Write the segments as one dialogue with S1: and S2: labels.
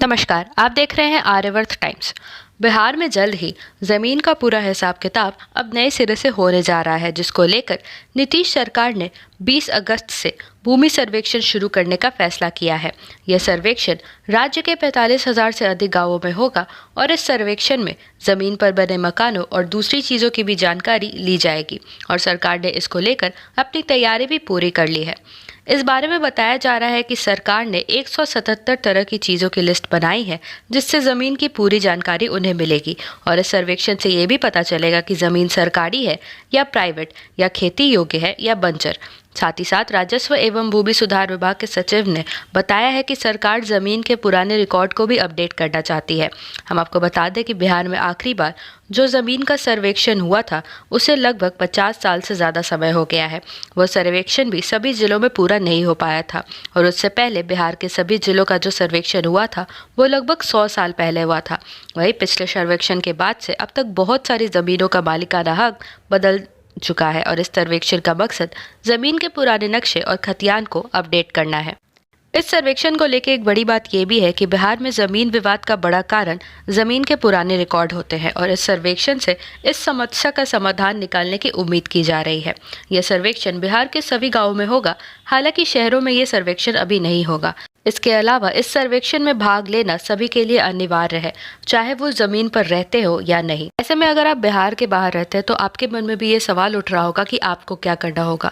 S1: नमस्कार, आप देख रहे हैं आर्यवर्त टाइम्स। बिहार में जल्द ही जमीन का पूरा हिसाब किताब अब नए सिरे से होने जा रहा है, जिसको लेकर नीतीश सरकार ने 20 अगस्त से भूमि सर्वेक्षण शुरू करने का फैसला किया है। यह सर्वेक्षण राज्य के 45,000 से अधिक गांवों में होगा और इस सर्वेक्षण में जमीन पर बने मकानों और दूसरी चीजों की भी जानकारी ली जाएगी और सरकार ने इसको लेकर अपनी तैयारी भी पूरी कर ली है। इस बारे में बताया जा रहा है कि सरकार ने 177 तरह की चीज़ों की लिस्ट बनाई है, जिससे ज़मीन की पूरी जानकारी उन्हें मिलेगी और इस सर्वेक्षण से ये भी पता चलेगा कि ज़मीन सरकारी है या प्राइवेट या खेती योग्य है या बंजर। साथ ही साथ राजस्व एवं भूमि सुधार विभाग के सचिव ने बताया है कि सरकार जमीन के पुराने रिकॉर्ड को भी अपडेट करना चाहती है। हम आपको बता दें कि बिहार में आखिरी बार जो जमीन का सर्वेक्षण हुआ था उसे लगभग 50 साल से ज़्यादा समय हो गया है। वो सर्वेक्षण भी सभी जिलों में पूरा नहीं हो पाया था और उससे पहले बिहार के सभी जिलों का जो सर्वेक्षण हुआ था वो लगभग 100 साल पहले हुआ था। वहीं पिछले सर्वेक्षण के बाद से अब तक बहुत सारी ज़मीनों का मालिकाना हक बदल चुका है और इस सर्वेक्षण का मकसद जमीन के पुराने नक्शे और खतियान को अपडेट करना है। इस सर्वेक्षण को लेकर एक बड़ी बात यह भी है कि बिहार में जमीन विवाद का बड़ा कारण जमीन के पुराने रिकॉर्ड होते हैं और इस सर्वेक्षण से इस समस्या का समाधान निकालने की उम्मीद की जा रही है। यह सर्वेक्षण बिहार के सभी गाँवों में होगा, हालांकि शहरों में ये सर्वेक्षण अभी नहीं होगा। इसके अलावा इस सर्वेक्षण में भाग लेना सभी के लिए अनिवार्य है, चाहे वो जमीन पर रहते हो या नहीं। ऐसे में अगर आप बिहार के बाहर रहते हैं तो आपके मन में भी ये सवाल उठ रहा होगा कि आपको क्या करना होगा।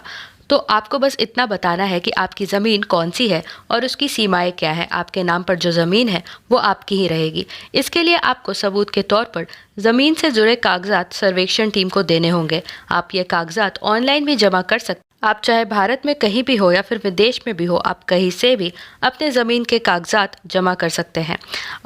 S1: तो आपको बस इतना बताना है कि आपकी ज़मीन कौन सी है और उसकी सीमाएं क्या है। आपके नाम पर जो ज़मीन है वो आपकी ही रहेगी। इसके लिए आपको सबूत के तौर पर ज़मीन से जुड़े कागजात सर्वेक्षण टीम को देने होंगे। आप ये कागजात ऑनलाइन भी जमा कर सकते। आप चाहे भारत में कहीं भी हो या फिर विदेश में भी हो, आप कहीं से भी अपने ज़मीन के कागजात जमा कर सकते हैं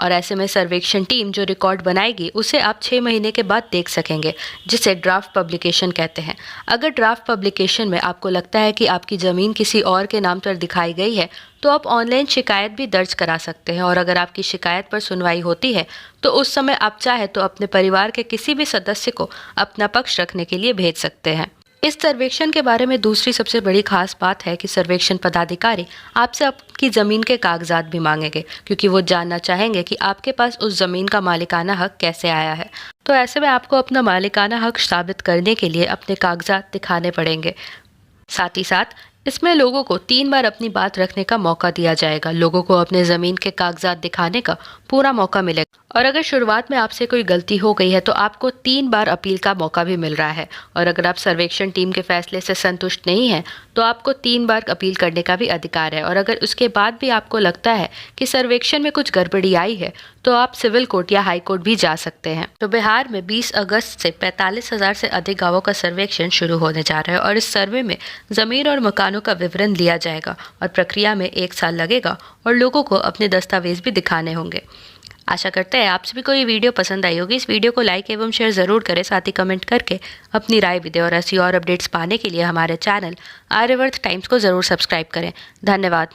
S1: और ऐसे में सर्वेक्षण टीम जो रिकॉर्ड बनाएगी उसे आप 6 महीने के बाद देख सकेंगे, जिसे ड्राफ्ट पब्लिकेशन कहते हैं। अगर ड्राफ्ट पब्लिकेशन में आपको लगता है कि आपकी ज़मीन किसी और के नाम पर दिखाई गई है तो आप ऑनलाइन शिकायत भी दर्ज करा सकते हैं और अगर आपकी शिकायत पर सुनवाई होती है तो उस समय आप चाहे तो अपने परिवार के किसी भी सदस्य को अपना पक्ष रखने के लिए भेज सकते हैं। इस सर्वेक्षण के बारे में दूसरी सबसे बड़ी खास बात है कि सर्वेक्षण पदाधिकारी आपसे आपकी ज़मीन के कागजात भी मांगेंगे, क्योंकि वो जानना चाहेंगे कि आपके पास उस ज़मीन का मालिकाना हक कैसे आया है। तो ऐसे में आपको अपना मालिकाना हक साबित करने के लिए अपने कागजात दिखाने पड़ेंगे। साथ ही साथ इसमें लोगों को 3 बार अपनी बात रखने का मौका दिया जाएगा। लोगों को अपने ज़मीन के कागजात दिखाने का पूरा मौका मिलेगा और अगर शुरुआत में आपसे कोई गलती हो गई है तो आपको 3 बार अपील का मौका भी मिल रहा है और अगर आप सर्वेक्षण टीम के फैसले से संतुष्ट नहीं हैं तो आपको 3 बार अपील करने का भी अधिकार है और अगर उसके बाद भी आपको लगता है कि सर्वेक्षण में कुछ गड़बड़ी आई है तो आप सिविल कोर्ट या हाई कोर्ट भी जा सकते हैं। तो बिहार में 20 अगस्त से 45,000 से अधिक गाँवों का सर्वेक्षण शुरू होने जा रहा है और इस सर्वे में ज़मीन और मकानों का विवरण लिया जाएगा और प्रक्रिया में 1 साल लगेगा और लोगों को अपने दस्तावेज भी दिखाने होंगे। आशा करते हैं आप सभी को ये वीडियो पसंद आई होगी। इस वीडियो को लाइक एवं शेयर ज़रूर करें, साथ ही कमेंट करके अपनी राय भी दें और ऐसी और अपडेट्स पाने के लिए हमारे चैनल आर्यवर्त टाइम्स को ज़रूर सब्सक्राइब करें। धन्यवाद।